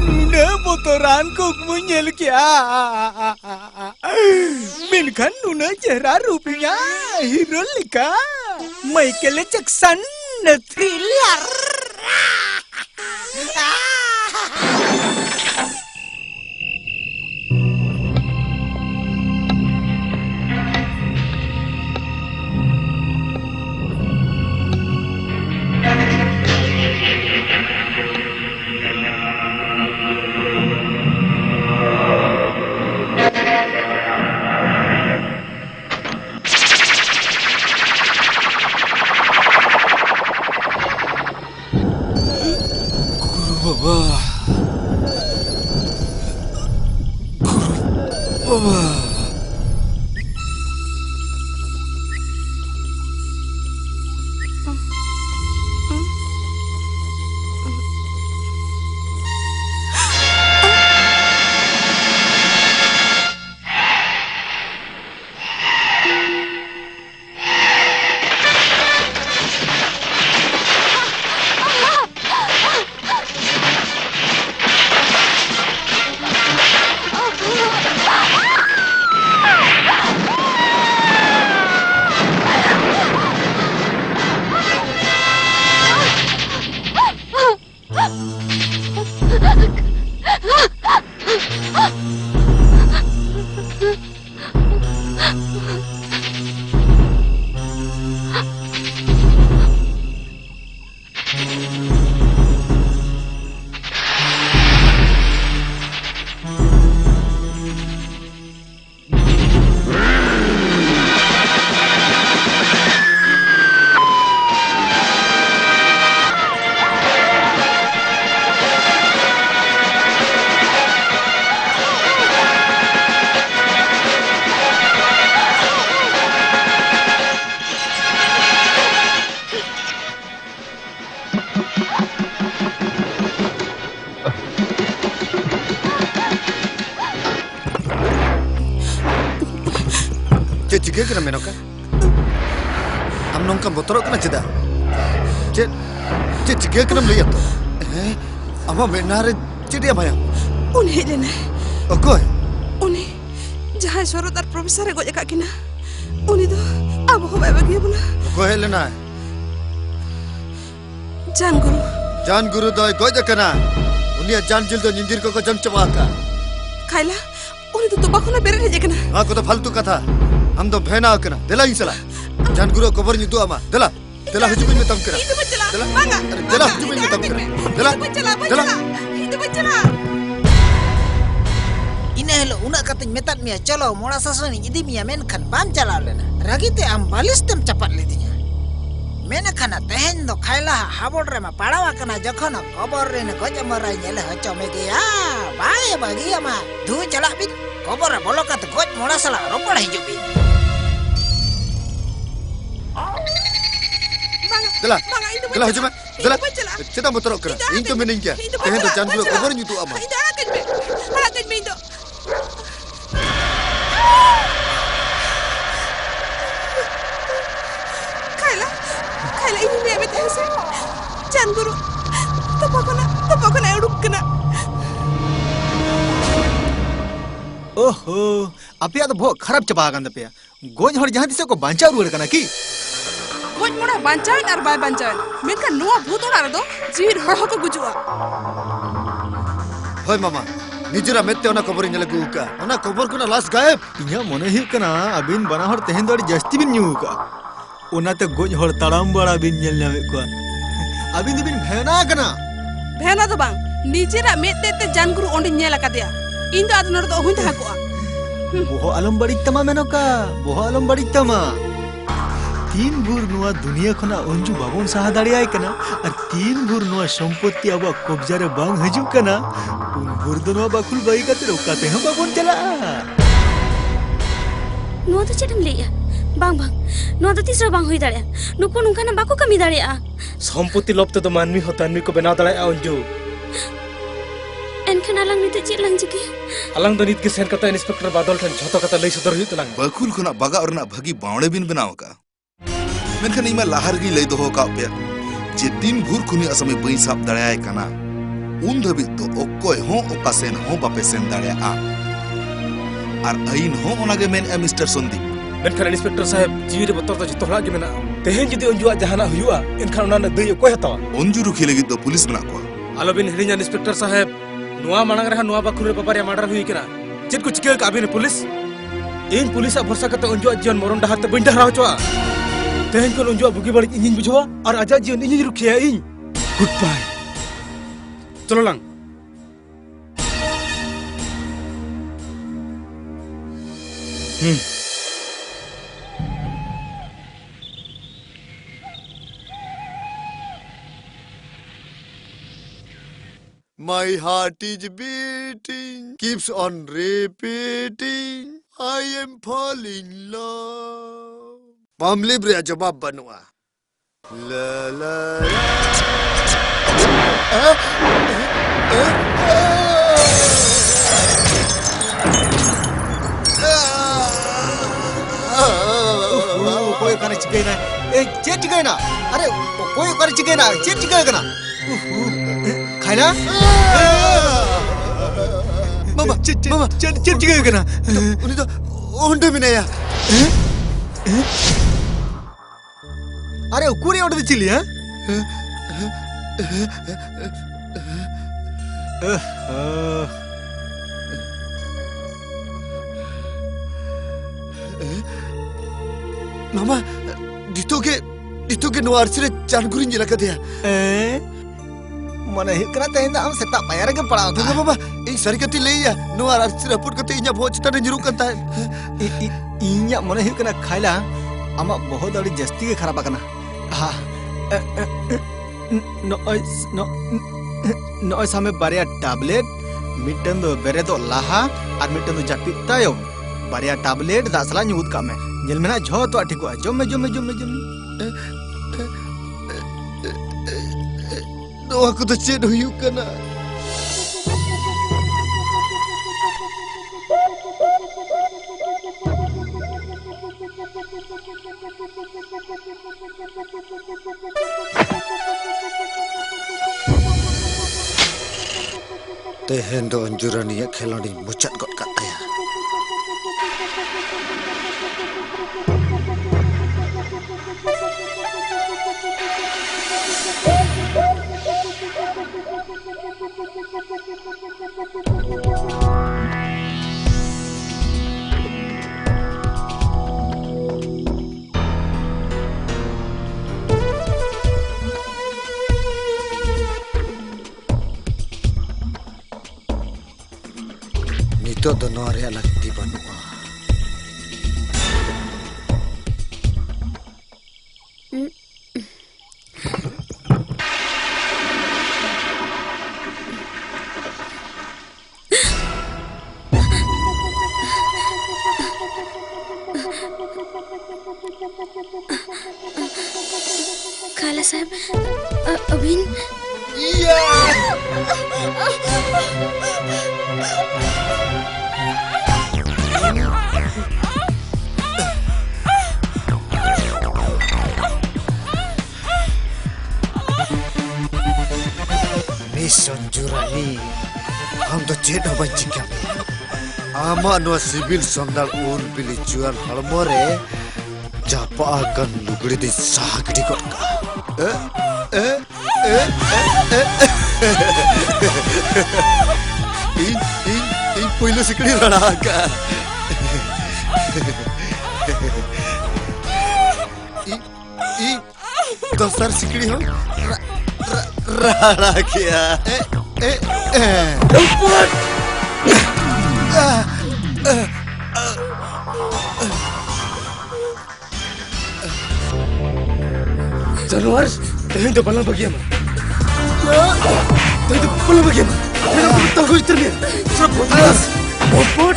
Nuna botoran kukmu nyel kya. Minkan Nuna jera rupinya hero lika. Michael Jackson thriller. Ciga kena menoka. Am nongkam botorok kena ceda. Ciga kena melihat tu. Ama benar cedi apa ya? Uni lena. Oke. Uni jahat sorot ar profesor ego jaka kina. Uni tu abu ko bagi bula. Oke lena. Jan guru doi ego jaka na. Uni jan jil do nyindir ko jam cewaka. Kaila uni tu bakuna beren aja kena. Aku tu faltu kata. हम तो भैना कना दिला इंसला जान गुरु cover नी दुआ मा दिला हुजुबिन में तम करा दिला हुजुबिन में तम करा दिला itu bacala ina helo una katin metat mia chalo mora sasani idi mia men kan bam chala lena ragite am balistem chapat lidinya mena kana tehen do khaila habor re ma padawa kana jokhon kobor re ne goja marai nyele hacho mege ya bae bagi ama du chala bit kobor bolokat goj mora sala ropor hijubin Dela hujuma dela kita motor kena into meningja tehen do jan guru kobor nyutu ama akan mendo Kaila ini me abet hase jan guru topakona uduk kena ओहो Apia तो बहुत खराब चबा गंद पे goes हर जहां दिसे को बांचा रुड़ कना की गोज मोड़ा बांचाइन और बाय बांचाइन मेनका नुआ भूतोड़ा रे दो जीर हड़ को गुजुआ होय मामा निजरा मेते ओना खबर ᱧᱮᱞ ᱟᱹᱜᱩ ᱠᱟ ᱚᱱᱟ खबर कोना लास्ट गायब इया मने हुई कना अबिन बना हर तेहन दो जस्ती बिन न्यू का ओनाते गोज हर ताड़ाम बड़ा बिन ᱧᱮᱞ ᱧᱟᱢᱮ को अबिन बिन भेना कना भेना तो बांग निजरा मेते ते जानगुरु ओंडे ᱧᱮᱞ आकादिया इन दो आदनर दो हुई तहाकोआ बोहो आलम बड़ी तमा मेनोका बोहो आलम बड़ी तमा तीन भूर नुआ दुनिया खना अंजू बाबोन सहा दाड़ियाय कना और तीन भूर नुआ संपत्ति अब कब्जा रे बांग हजू कना उन भूर दो नुआ बाकुल बाई काते रोकाते हम बाबोन चला नुआ तो चेदम लेया बांग नुआ तो तीसरा बांग हुई दाड़िया नुको नुका ना बाको कमी दाड़िया संपत्ति लोभ तो मानवी होता आदमी को बना दाड़िया अंजू एनखन अलंग निते चेद लंग जिके अलंग दो नित के सेन कता इंस्पेक्टर बादल ठन झतो कता लई सदर हुई तलांग बकुल खुना बगा और ना भगी बावणे बिन बनाओ का मेनखन इमा लाहर गी लई दोहो का पे जे दिन भूर खुनी असमे बई साब दड़ाय कना उन धबी तो ओकोय हो ओका सेन हो बापे सेन दड़ाया आर आइन हो ओनागे मेन ए मिस्टर संदीप मेनखान इंस्पेक्टर साहब जीवी रे बतर तो जतो हला गे मेना तेहेन जदि अंजुआ जहाना हुआ एनखान ओना दई ओकोय हतावा अंजु रुखी लगी तो पुलिस बना को आलोबिन हिड़िया इंस्पेक्टर साहब नुआ मानग रहा नुआ बाखुर रे बाबारिया मर्डर हुई केना चेद को चिके का अबिन पुलिस इन पुलिस भरसा कते अंजुआ जीवन मरण डहार ते बइन डहरा होचवा तेहेन कोन अंजुआ बुगी बड़ी इंजिन बुझवा और आजा जीवन इंजिन रुखिया इन गुड बाय चलो lung My heart is beating, keeps on repeating. I am falling in love. Pamli beri jawab banua. La la कोई करे चिके ना ए चेट चिके ना अरे कोई करे चिके ना चेट चिके ना खाना Mama, mama, चेट चिके ना ini tu onde mina ya. अरे कुरे ओडे चिली हां Mama, dito ke nuar sire jangurin jela dia. mana hikra teh am setak payar ke pala Tunggu mama, ini sari kati leya. Nuar sire put kati inya bahut cita dan jerukan ta. inya mana hikna khaila ama bahut adi jasti ke kharap akana ha no same baria tablet mitten do bere do laha ar mitten do japit tayo baria tablet dasala nyut ka me nyel mena jho to atiko jom me Doa aku tu ced huyuk kana. Tehen do anjuran ni kheloni mucat got kat ya. Nito do no area lagti banua. खाला साहब अबिन Iya. Mission Jurani, हम तो चेट हो बच्ची क्या? आमा no civil संदाल उन पिली जुआन हलमोरे जापा आkan लुगड़ी दी सागड़ी को in पहिलो सिकड़ी रडाका in दोसर सिकड़ी हो रड़ा किया जानवर तेहेन तो बला बगिया में तेहेन तो बला बगिया में मेरा कुत्ता को इतर में सब बदलास बोट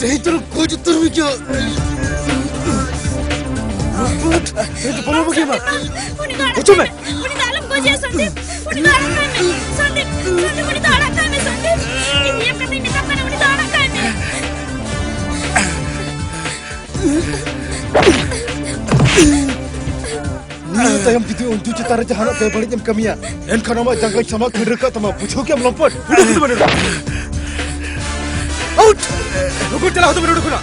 तेहेन तो कुछ उतर में क्या बोट तेहेन तो बला बगिया में कुछ में उनी दालम को जे Sandeep Udah anak kami. Sandip udah anak kami Sandip. Ini yang kami minta kan udah anak kami. Ni tayam video unjuk cetara jahanam terbalik jam kami ya. En kanama jangkai sama kereka tama pucuk yang melompat. Udah itu benar. Out. Rukun telah itu benar rukun.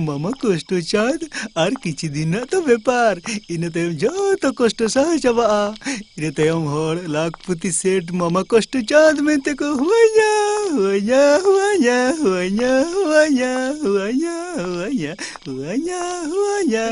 মামা কষ্ট চাঁদ আর কিছু দিন না তো ব্যাপার ইনে তাইম যত কষ্ট সহ যাবা ইনে তাইম হর লাখপতি সেট মামা কষ্ট চাঁদ মেতে কো হুয়া হুয়া হুয়া হুয়া হুয়া হুয়া হুয়া হুয়া হুয়া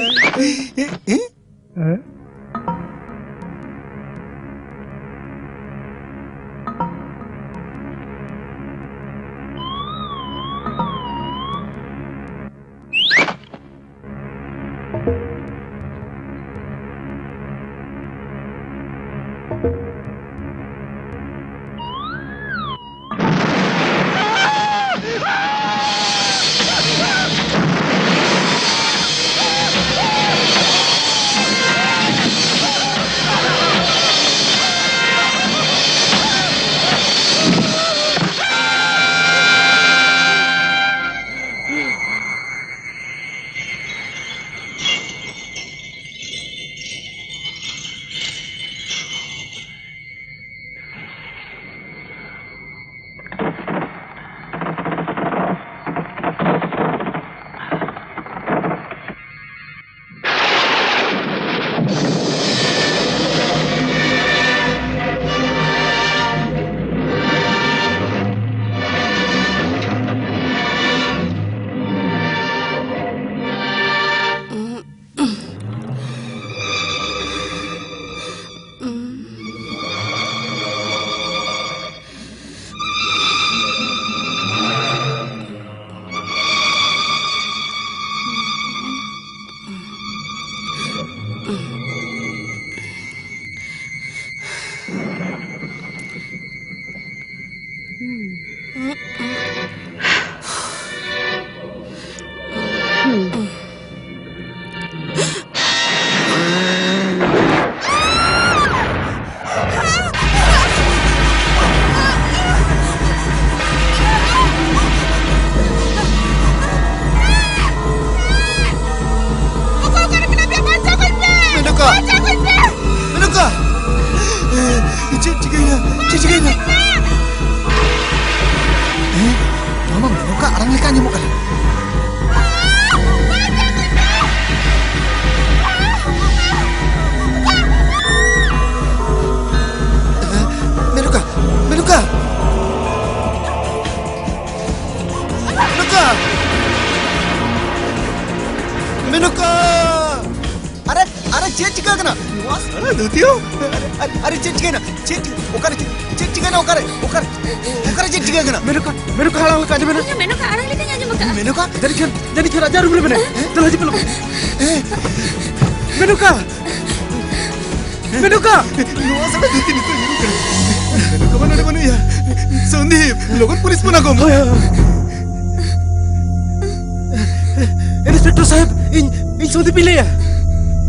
Inspektur sahib, ini sudah pilih ya.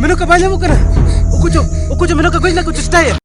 Menuka banyak bukan? Oku jo menuka kau nak kucing saya.